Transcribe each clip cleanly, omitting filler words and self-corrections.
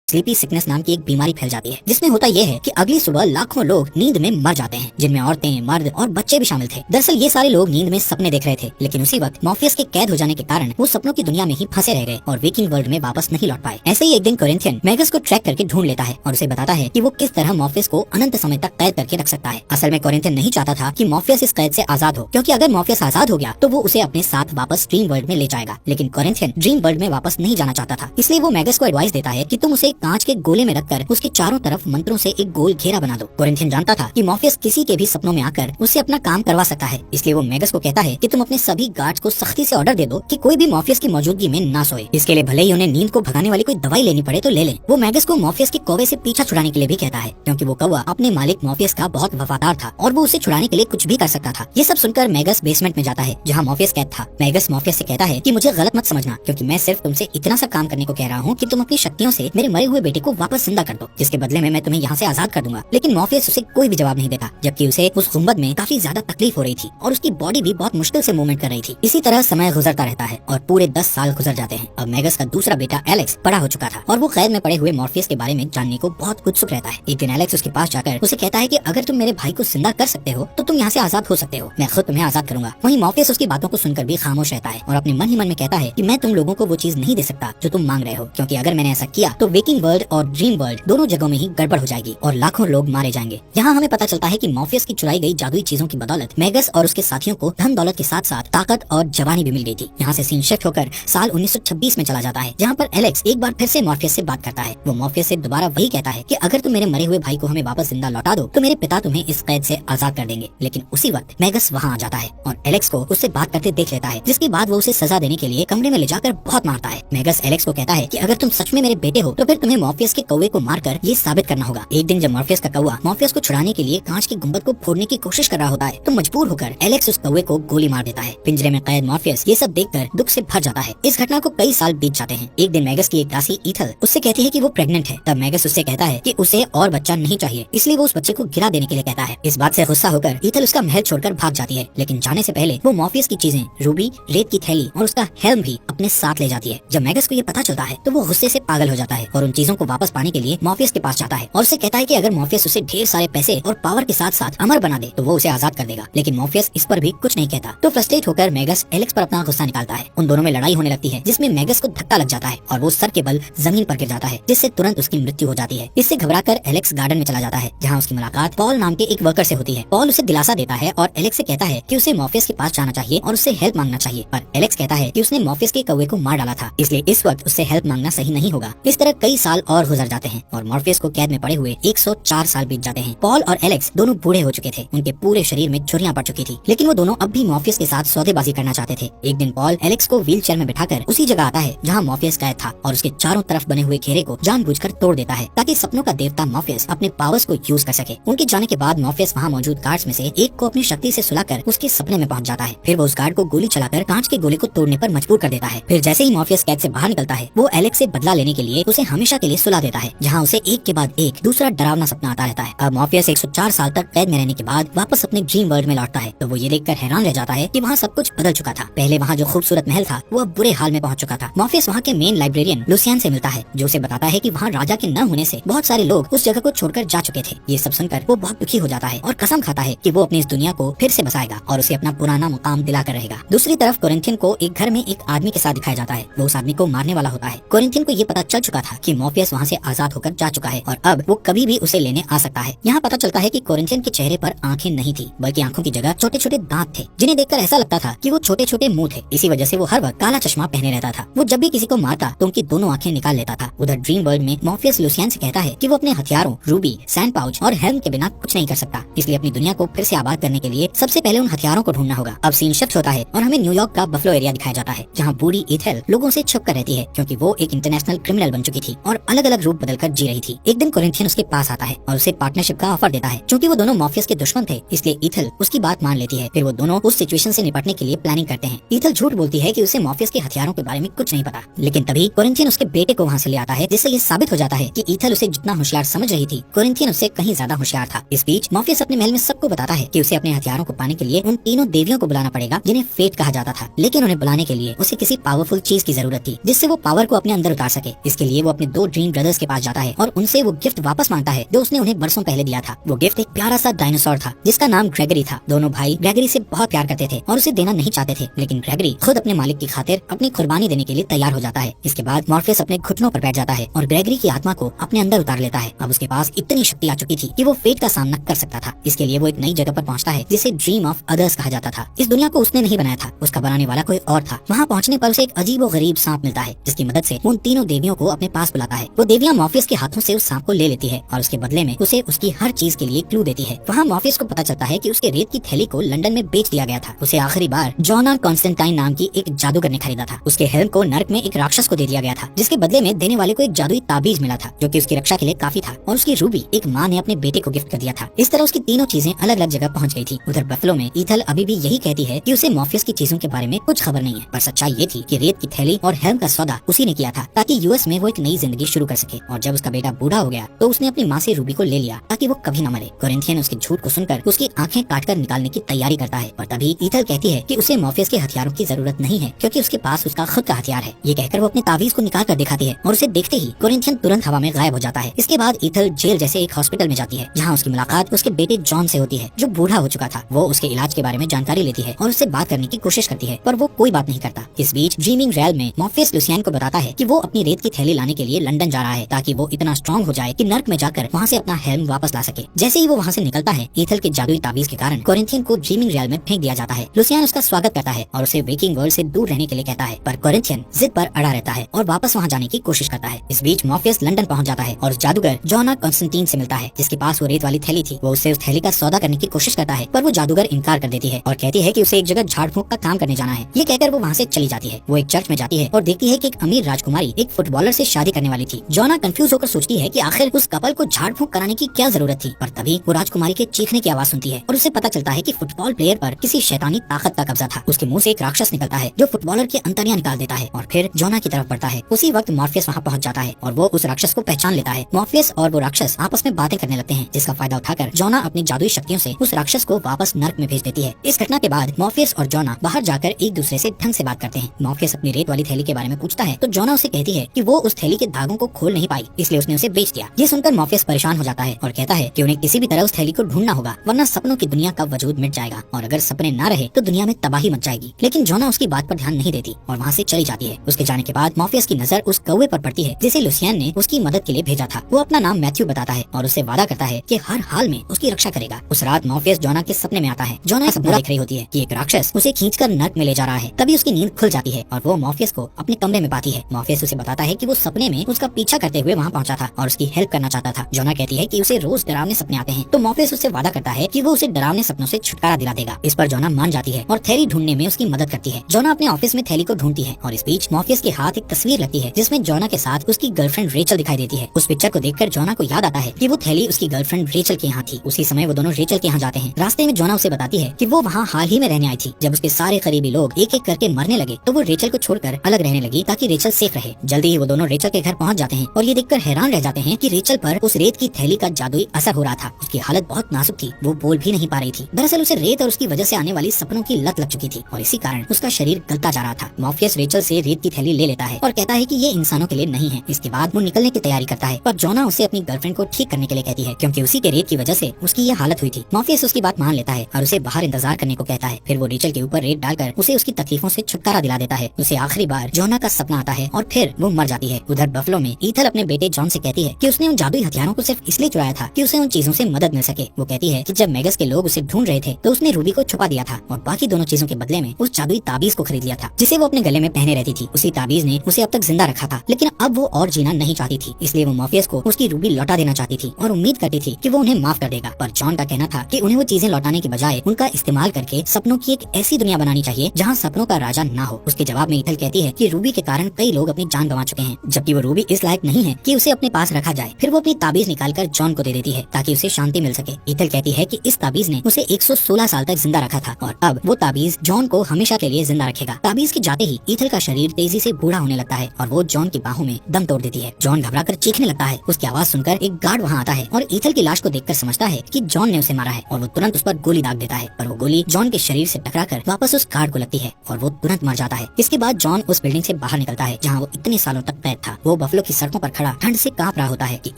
Sleepy sickness नाम की एक बीमारी फैल जाती है, जिसमें होता यह है कि अगली सुबह लाखों लोग नींद में मर जाते हैं, जिनमें औरतें, मर्द और बच्चे भी शामिल थे। दरअसल ये सारे लोग नींद में सपने देख रहे थे, लेकिन उसी वक्त मॉर्फियस के कैद हो जाने के कारण वो सपनों की दुनिया में ही फंसे रह गए और वेकिंग वर्ल्ड में वापस नहीं लौट पाए। ऐसे ही एक दिन कोरिंथियन मैगस को ट्रैक करके ढूंढ लेता है और उसे बताता है कि वो किस तरह मॉर्फियस को अनंत समय तक कैद करके रख सकता है। असल में कोरिंथियन नहीं चाहता था कि मॉर्फियस इस कैद से आजाद हो, क्योंकि अगर मॉर्फियस आजाद हो गया तो वो उसे अपने साथ वापस ड्रीम वर्ल्ड में ले जाएगा। लेकिन कोरिंथियन ड्रीम वर्ल्ड में वापस नहीं जाना चाहता था, इसलिए वो मैगस को एडवाइस देता है कि तुम उसे कांच के गोले में रखकर उसके चारों तरफ मंत्रों से एक गोल घेरा बना दो। कोरिंथियन जानता था कि मॉर्फियस किसी के भी सपनों में आकर उससे अपना काम करवा सकता है, इसलिए वो मैगस को कहता है कि तुम अपने सभी गार्ड्स को सख्ती से ऑर्डर दे दो कि कोई भी मॉर्फियस की मौजूदगी में ना सोए। इसके लिए भले ही उन्हें नींद को भगाने वाली कोई दवाई लेनी पड़े तो ले लें। वो मैगस को मॉर्फियस के कौवे से पीछा छुड़ाने के लिए भी कहता है, क्योंकि वो कौवा अपने मालिक मॉर्फियस का बहुत वफादार था और वो उसे छुड़ाने के लिए कुछ भी कर सकता था। ये सब सुनकर मैगस बेसमेंट में जाता है, जहाँ मॉर्फियस कैद था। मैगस मॉर्फियस से कहता है कि मुझे गलत मत समझना, क्योंकि मैं सिर्फ तुमसे इतना सा काम करने को कह रहा हूँ कि तुम अपनी शक्तियों से मेरे मरे हुए बेटे को वापस जिंदा कर दो, जिसके बदले में मैं तुम्हें यहाँ से आजाद कर दूंगा। लेकिन मॉर्फियस उसे कोई भी जवाब नहीं देता, जबकि उसे उस गुंबद में काफी ज्यादा तकलीफ हो रही थी और उसकी बॉडी भी बहुत मुश्किल से मूवमेंट कर रही थी। इसी तरह समय गुजरता रहता है और पूरे 10 साल गुजर जाते हैं। अब मैगस का दूसरा बेटा एलेक्स बड़ा हो चुका था और वो कैद में पड़े हुए मॉर्फियस के बारे में जानने को बहुत उत्सुक रहता है। एक दिन एलेक्स उसके पास जाकर उसे कहता है कि अगर तुम मेरे भाई को जिंदा कर सकते हो तो तुम यहाँ से आजाद हो सकते हो, मैं खुद तुम्हें आजाद करूंगा। वहीं मॉर्फियस उसकी बातों को सुनकर भी खामोश रहता है और अपने मन ही मन में कहता है कि मैं तुम लोगों को वो चीज नहीं दे सकता जो तुम मांग रहे हो, क्योंकि अगर मैंने ऐसा किया तो वेकिंग वर्ल्ड और ड्रीम वर्ल्ड दोनों जगहों में ही गड़बड़ हो जाएगी और लाखों लोग मारे जाएंगे। यहाँ हमें पता चलता है कि मॉर्फियस की चुराई गई जादुई चीजों की बदौलत मैगस और उसके साथियों को धन दौलत के साथ साथ ताकत और जवानी भी मिल गई थी। यहाँ से सीन शिफ्ट होकर साल 1926 में चला जाता है, जहाँ पर एलेक्स एक बार फिर से मॉर्फियस से बात करता है। वो मॉर्फियस से दोबारा वही कहता है कि अगर तुम मेरे मरे हुए भाई को हमें वापस जिंदा लौटा दो तो मेरे पिता तुम्हें इस कैद से आजाद कर देंगे। लेकिन उसी वक्त मैगस वहाँ आ जाता है और एलेक्स को उससे बात करते देख लेता है, जिसके बाद वो उसे सजा देने के लिए कमरे में ले जाकर बहुत मारता है। मैगस एलेक्स को कहता है कि अगर तुम सच में मेरे बेटे हो तो फिर तुम्हें मॉर्फियस के कौवे को मारकर ये साबित करना होगा। एक दिन जब मॉर्फियस का कौवा मॉर्फियस को छुड़ाने के लिए कांच की गुंबद को फोड़ने की कोशिश कर रहा होता है तो मजबूर होकर एलेक्स उस कौवे को गोली मार देता है। पिंजरे में कैद मॉर्फियस ये सब देखकर दुख से भर जाता है। इस घटना को कई साल बीत जाते हैं। एक दिन मैगस की एक दासी ईथल उससे कहती है कि वो प्रेग्नेंट है। तब मैगस उससे कहता है कि उसे और बच्चा नहीं चाहिए, इसलिए वो उस बच्चे को गिरा देने के लिए कहता है। इस बात से गुस्सा होकर ईथल उसका महल छोड़कर भाग जाती है, लेकिन जाने से पहले वो मॉर्फियस की चीजें, रूबी, रेत की थैली और उसका हेल्म भी अपने साथ ले जाती है। जब मैगस को ये पता चलता है तो वो गुस्से से पागल हो जाता है और उन चीजों को वापस पाने के लिए मॉर्फियस के पास जाता है और उसे कहता है कि अगर मॉर्फियस उसे ढेर सारे पैसे और पावर के साथ साथ अमर बना दे तो वो उसे आजाद कर देगा। लेकिन मॉर्फियस इस पर भी कुछ नहीं कहता। तो फ्रस्ट्रेट होकर मैगस एलेक्स पर अपना गुस्सा निकालता है। उन दोनों में लड़ाई होने लगती है, जिसमें मैगस को धक्का लग जाता है और वो सर के बल जमीन पर गिर जाता है, जिससे तुरंत उसकी मृत्यु हो जाती है। इससे घबराकर एलेक्स गार्डन में चला जाता है, जहाँ उसकी मुलाकात पॉल नाम के एक वर्कर से होती है। पॉल उसे दिलासा देता है और एलेक्स से कहता है कि उसे मॉर्फियस के पास जाना चाहिए और उससे हेल्प मांगना चाहिए, पर एलेक्स कहता है कि उसने मॉर्फियस के कौवे को मार डाला था, इसलिए इस वक्त उससे हेल्प मांगना सही नहीं होगा। इस तरह कई साल और गुजर जाते हैं और मॉर्फियस को कैद में पड़े हुए 104 साल बीत जाते हैं। पॉल और एलेक्स दोनों बूढ़े हो चुके थे, उनके पूरे शरीर में झुर्रियां पड़ चुकी थी, लेकिन वो दोनों अब भी मॉर्फियस के साथ सौदेबाजी करना चाहते थे। एक दिन पॉल एलेक्स को व्हील चेयर में बिठाकर उसी जगह आता है जहाँ मॉर्फियस कैद था और उसके चारों तरफ बने हुए घेरे को जानबूझकर तोड़ देता है, ताकि सपनों का देवता मॉर्फियस अपने पावर्स को यूज कर सके। उनके जाने के बाद मॉर्फियस वहाँ मौजूद गार्ड्स में से एक को अपनी शक्ति से सुलाकर उसके सपने में पहुंच जाता है। फिर वो उस गार्ड को गोली चलाकर कांच के गोले को तोड़ने पर मजबूर कर देता है। फिर जैसे ही मॉर्फियस कैद से बाहर निकलता है, वो एलेक्स से बदला लेने के लिए उसे हमेशा के लिए सुला देता है, जहाँ उसे एक के बाद एक दूसरा डरावना सपना आता रहता है। अब मॉर्फियस 104 साल तक कैद में रहने के बाद वापस अपने ड्रीम वर्ल्ड में लौटता है, तो वो ये देखकर हैरान रह जाता है कि वहाँ सब कुछ बदल चुका था। पहले वहाँ जो खूबसूरत महल था वो अब बुरे हाल में पहुंच चुका था। मॉर्फियस वहाँ के मेन लाइब्रेरियन लुसियन से मिलता है, जो उसे बताता है कि वहाँ राजा के न होने से बहुत सारे लोग उस जगह को छोड़कर जा चुके थे। ये सब सुनकर वो बहुत दुखी हो जाता है और कसम खाता है कि वो अपनी इस दुनिया को फिर से बसाएगा और उसे अपना पुराना मुकाम दिलाकर रहेगा। दूसरी तरफ कोरिंथियन को एक घर में एक आदमी के साथ दिखाया जाता है। वो उस आदमी को मारने वाला होता है। कोरिंथियन को ये पता चल चुका था कि मॉर्फियस वहाँ से आजाद होकर जा चुका है और अब वो कभी भी उसे लेने आ सकता है। यहाँ पता चलता है कि कोरिंथियन के चेहरे पर आंखें नहीं थी, बल्कि आंखों की जगह छोटे छोटे दांत थे, जिन्हें देखकर ऐसा लगता था कि वो छोटे छोटे मुंह थे। इसी वजह से वो हर वक्त काला चश्मा पहने रहता था। वो जब भी किसी को मारता तो उनकी दोनों आंखें निकाल लेता था। उधर ड्रीम वर्ल्ड में मॉर्फियस लुसियन से कहता है कि वो अपने हथियारों, रूबी, सैंड पाउच और हेल्म के बिना कुछ नहीं कर सकता, इसलिए अपनी दुनिया को फिर से आबाद करने के लिए सबसे पहले उन हथियारों को ढूंढना होगा। अब सीन शिफ्ट होता है और हमें न्यूयॉर्क का बफलो एरिया दिखाया जाता है, जहाँ बूढ़ी ईथल लोगों से छुप कर रहती है, क्योंकि वो एक इंटरनेशनल क्रिमिनल बन चुकी थी और अलग अलग रूप बदलकर जी रही थी। एक दिन कोरिंथियन उसके पास आता है और उसे पार्टनरशिप का ऑफर देता है। क्योंकि वो दोनों मॉर्फियस के दुश्मन थे, इसलिए ईथल उसकी बात मान लेती है। फिर वो दोनों उस सिचुएशन से निपटने के लिए प्लानिंग करते हैं। ईथल झूठ बोलती है कि उसे मॉर्फियस के हथियारों के बारे में कुछ नहीं पता, लेकिन तभी कोरिंथियन उसके बेटे को वहाँ से ले आता है, जिससे ये साबित हो जाता है कि ईथल उसे जितना होशियार समझ रही थी, कोरिंथियन उससे कहीं ज्यादा होशियार था। इस बीच मॉर्फियस अपने महल में सबको बताता है कि उसे अपने हथियारों को पाने के लिए उन तीनों देवियों को बुलाना पड़ेगा, जिन्हें फेट कहा जाता था। लेकिन उन्हें बुलाने के लिए उसे किसी पावरफुल चीज की जरूरत थी, जिससे वो पावर को अपने अंदर उतार सके। इसके लिए वो अपने दो ड्रीम ब्रदर्स के पास जाता है और उनसे वो गिफ्ट वापस मांगता है जो उसने उन्हें बरसों पहले दिया था। वो गिफ्ट एक प्यारा सा डायनासोर था जिसका नाम ग्रेगरी था। दोनों भाई ग्रेगरी से बहुत प्यार करते थे और उसे देना नहीं चाहते थे, लेकिन ग्रेगरी खुद अपने मालिक की खातिर अपनी कुर्बानी देने के लिए तैयार हो जाता है। इसके बाद मॉर्फियस अपने घुटनों पर बैठ जाता है और ग्रेगरी की आत्मा को अपने अंदर उतार लेता है। अब उसके पास इतनी शक्ति आ चुकी थी कि वो फेट का सामना कर सकता था। इसके लिए वो एक नई जगह पर पहुंचता है जिसे ड्रीम ऑफ अदर्स कहा जाता था। इस दुनिया को उसने नहीं बनाया था, उसका बनाने वाला कोई और था। वहाँ पहुँचने पर उसे एक अजीब और गरीब सांप मिलता है जिसकी मदद से वो उन तीनों देवियों को अपने पास बुलाता है। वो देवियां मॉर्फियस के हाथों से उस सांप को ले लेती है और उसके बदले में उसे उसकी हर चीज के लिए क्लू देती है। वहाँ मॉर्फियस को पता चलता है कि उसके रेत की थैली को लंदन में बेच दिया गया था। उसे आखिरी बार जॉन कॉन्स्टेंटाइन नाम की एक जादूगर ने खरीदा था। उसके हेल्म को नर्क में एक राक्षस को दे दिया गया था जिसके बदले में देने वाले को एक जादुई ताबीज मिला था जो कि उसकी रक्षा के लिए काफी था, और उसकी रूबी एक माँ ने अपने बेटे को गिफ्ट कर दिया था। इस तरह उसकी तीनों चीजें अलग अलग जगह पहुंच गई थी। उधर बफलो में ईथल अभी भी यही कहती है कि उसे मॉर्फियस की चीजों के बारे में कुछ खबर नहीं है, पर सच्चाई ये थी कि रेत की थैली और हेल्म का सौदा उसी ने किया था ताकि यूएस में वो एक नई जिंदगी शुरू कर सके। और जब उसका बेटा बूढ़ा हो गया तो उसने अपनी माँ से रूबी को ले लिया ताकि वो कभी न मरे। कोरिंथियन उसके झूठ को सुनकर उसकी आंखें काटकर निकालने की तैयारी करता है, पर तभी ईथल कहती है कि उसे मॉर्फियस के हथियारों की जरूरत नहीं है क्योंकि उसके पास उसका खुद का हथियार है। ये कहकर वो अपने तावीज को निकाल कर दिखाती है और उसे देखते ही कोरिंथियन तुरंत हवा में गायब हो जाता है। इसके बाद ईथल जेल जैसे एक हॉस्पिटल में जाती है जहाँ उसकी मुलाकात उसके बेटे जॉन से होती है जो बूढ़ा हो चुका था। वो उसके इलाज के बारे में जानकारी लेती है और उससे बात करने की कोशिश करती है, पर वो कोई बात नहीं करता। इस बीच ड्रीमिंग रैल में मॉर्फियस लुसियन को बताता है कि वो अपनी रेत की थैली लाने के लिए लंदन जा रहा है ताकि वो इतना स्ट्रॉन्ग हो जाए कि नर्क में जाकर वहाँ से अपना हेल्म वापस ला सके। जैसे ही वो वहाँ से निकलता है, ईथल के जादुई ताबीज के कारण कोरिंथियन को ड्रीमिंग रैल में फेंक दिया जाता है। लुसियन उसका स्वागत करता है और उसे वेकिंग वर्ल्ड से दूर रहने के लिए कहता है, पर कोरिंथियन जिद पर अड़ा रहता है और वापस वहाँ जाने की कोशिश करता है। इस बीच मॉर्फियस लंदन पहुँच जाता है और जादूगर जॉन कॉन्स्टेंटाइन से मिलता है जिसके पास वो रेत वाली थैली थी। वो उससे उस थैली का सौदा करने की कोशिश करता है, पर वो जादूगर इनकार कर देती है और कहती है कि उसे एक जगह झाड़ फूंक का काम करने जाना है। ये कहकर वो वहाँ से चली जाती है। वो एक चर्च में जाती है और देखती है कि एक अमीर राजकुमारी एक फुटबॉलर से शादी करने वाली थी। जॉना कंफ्यूज होकर सोचती है कि आखिर उस कपल को झाड़ फूंक कराने की क्या जरूरत थी, पर तभी वो राजकुमारी के चीखने की आवाज सुनती है और उसे पता चलता है कि फुटबॉल प्लेयर पर किसी शैतानी ताकत का कब्जा था। उसके मुंह से एक राक्षस निकलता है जो फुटबॉलर की अंतड़ियां निकाल देता है और फिर जॉना की तरफ बढ़ता है। उसी वक्त मॉर्फियस वहाँ पहुँच जाता है और वो उस राक्षस को पहचान लेता है। मॉर्फियस और वो राक्षस आपस में बातें करने लगते हैं जिसका फायदा उठाकर जॉना अपनी जादुई शक्तियों से उस राक्षस को वापस नर्क में भेज देती है। इस घटना के बाद मॉर्फियस और जॉना बाहर जाकर एक दूसरे से ढंग से बात करते हैं। मॉर्फियस अपनी रेत वाली थैली के बारे में पूछता है तो जॉना उसे कहती है कि वो उस थैली के धागों को खोल नहीं पाई, इसलिए उसने उसे बेच दिया। ये सुनकर मॉर्फियस परेशान हो जाता है और कहता है कि उन्हें किसी भी तरह उस थैली को ढूंढना होगा, वरना सपनों की दुनिया का वजूद मिट जाएगा और अगर सपने ना रहे तो दुनिया में तबाही मच जाएगी। लेकिन जॉना उसकी बात पर ध्यान नहीं देती और वहाँ से चली जाती है। उसके जाने के बाद मॉर्फियस की नजर उस कौवे पर पड़ती है जिसे लुसियन ने उसकी मदद के लिए भेजा था। वो अपना नाम मैथ्यू बताता है और उससे वादा करता है कि हर हाल में उसकी रक्षा करेगा। उस रात मॉर्फियस जॉना के सपने में आता है। जॉना सपना देख रही होती है कि एक राक्षस उसे खींचकर नर्क में ले जा रहा है। तभी उसकी नींद खुल जाती है और वो मॉर्फियस को अपने कमरे में पाती है। मॉर्फियस उसे बताता है कि वो सपने में उसका पीछा करते हुए वहाँ पहुंचा था और उसकी हेल्प करना चाहता था। जॉना कहती है कि उसे रोज डरावने सपने आते हैं, तो मॉर्फियस उससे वादा करता है कि वो उसे डरावने सपनों से छुटकारा दिला देगा। इस पर जॉना मान जाती है और थैली ढूंढने में उसकी मदद करती है। जॉना अपने ऑफिस में थैली को ढूंढती है और इस बीच मॉर्फियस के हाथ एक तस्वीर लगती है जिसमें जॉना के साथ उसकी गर्लफ्रेंड रेचल दिखाई देती है। उस पिक्चर को देखकर जॉना को याद आता है कि वो थैली उसकी गर्लफ्रेंड रेचल के यहाँ थी। उसी समय वो दोनों रेचल के यहाँ जाते हैं। रास्ते में जॉना उसे बताती है कि वो वहाँ हाल ही में रहने आई थी। जब उसके सारे करीबी लोग एक एक करके मरने लगे तो वो रेचल को छोड़कर अलग रहने लगी ताकि रेचल सेफ रहे। जल्दी ही वो दोनों रेचल के घर पहुँच जाते हैं और ये देखकर हैरान रह जाते हैं कि रेचल पर उस रेत की थैली का जादुई असर हो रहा था। उसकी हालत बहुत नाजुक थी, वो बोल भी नहीं पा रही थी। दरअसल उसे रेत और उसकी वजह से आने वाली सपनों की लत लग चुकी थी और इसी कारण उसका शरीर गलता जा रहा था। मॉर्फियस रेचल से रेत की थैली ले लेता है और कहता है कि ये इंसानों के लिए नहीं है। इसके बाद वो निकलने की तैयारी करता है पर जॉना उसे अपनी गर्लफ्रेंड को ठीक करने के लिए कहती है क्योंकि उसी के रेत की वजह से उसकी ये हालत हुई थी। मॉर्फियस उसकी बात मान लेता है और उसे बाहर इंतजार करने को कहता है। फिर वो रेचल के ऊपर रेत डालकर उसे उसकी तकलीफों से छुटकारा दिला देता है। उसे आखिरी बार जॉना का सपना आता है और फिर वो मर जाती है। उधर बफलो में ईथल अपने बेटे जॉन से कहती है कि उसने उन जादुई हथियारों को सिर्फ इसलिए चुराया था कि उसे उन चीजों से मदद मिल सके। वो कहती है कि जब मेगस के लोग उसे ढूंढ रहे थे तो उसने रूबी को छुपा दिया था और बाकी दोनों चीजों के बदले में उस जादुई ताबीज को खरीद लिया था जिसे वो अपने गले में पहने रहती थी। उसी ताबीज ने उसे अब तक जिंदा रखा था, लेकिन अब वो और जीना नहीं चाहती थी, इसलिए वो मॉर्फियस को उसकी रूबी लौटा देना चाहती थी और उम्मीद करती थी कि वो उन्हें माफ कर देगा। पर जॉन का कहना था कि उन्हें वो चीजें लौटाने के बजाय उनका इस्तेमाल करके सपनों की एक ऐसी दुनिया बनानी चाहिए जहाँ सपनों का राजा ना हो। उसके जवाब में ईथल कहती है कि रूबी के कारण कई लोग अपनी जान गंवा चुके हैं, जबकि वो रूबी इस लायक नहीं है कि उसे अपने पास रखा जाए। फिर वो अपनी ताबीज निकालकर जॉन को दे देती है ताकि उसे शांति मिल सके। ईथल कहती है कि इस ताबीज ने उसे 116 साल तक जिंदा रखा था और अब वो ताबीज जॉन को हमेशा के लिए जिंदा रखेगा। ताबीज के जाते ही ईथल का शरीर तेजी से बूढ़ा होने लगता है और वो जॉन की बाहों में दम तोड़ देती है। जॉन घबराकर चीखने लगता है। उसकी आवाज सुनकर एक गार्ड वहाँ आता है और ईथल की लाश को देखकर समझता है कि जॉन ने उसे मारा है और वो तुरंत उस पर गोली दाग देता है, पर वो गोली जॉन के शरीर से टकराकर वापस उस गार्ड को लगती है और वो तुरंत मर जाता है। इसके बाद जॉन उस बिल्डिंग से बाहर निकलता है जहाँ वो इतने सालों तक कैद था। वो बफलो की सड़कों पर खड़ा ठंड से कांप रहा होता है कि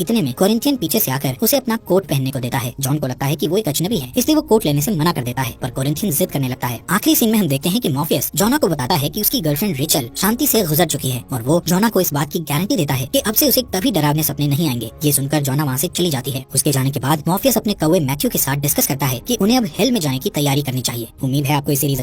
इतने में कोरिंथियन पीछे से आकर उसे अपना कोट पहनने को देता है। जॉन को लगता है कि वो एक अजनबी है, इसलिए वो कोट लेने से मना कर देता है, पर कोरिंथियन जिद करने लगता है। आखिरी सीन में हम देखते हैं कि मॉर्फियस जोना को बताता है कि उसकी गर्लफ्रेंड रेचल शांति से गुजर चुकी है और वो जोना को इस बात की गारंटी देता है कि अब से उसे कभी डरावने सपने नहीं आएंगे। ये सुनकर जोना वहाँ से चली जाती है। उसके जाने के बाद मॉर्फियस अपने कौवे मैथ्यू के साथ डिस्कस करता है कि उन्हें अब हेल में जाने की तैयारी करनी चाहिए। उम्मीद है आपको ये सीरीज